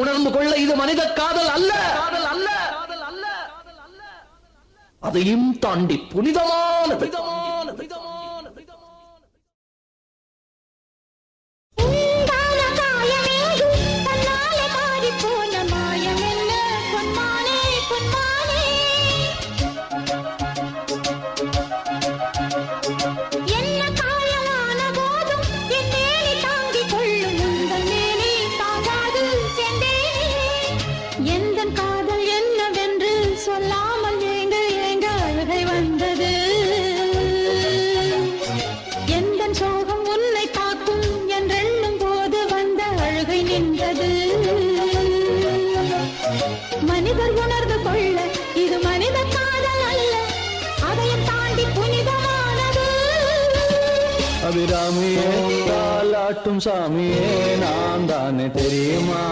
உணர்ந்து கொள்ள இது மனித காதல் அல்ல, அதையும் தாண்டி புனிதமானது. மனிதர் உணர்ந்து கொள்ள இது மனித காதல் அல்ல, அதையும் தாண்டி புனிதமானது. அபிராமியே தாலாட்டும் சாமியே நான் தானே தெரியுமா?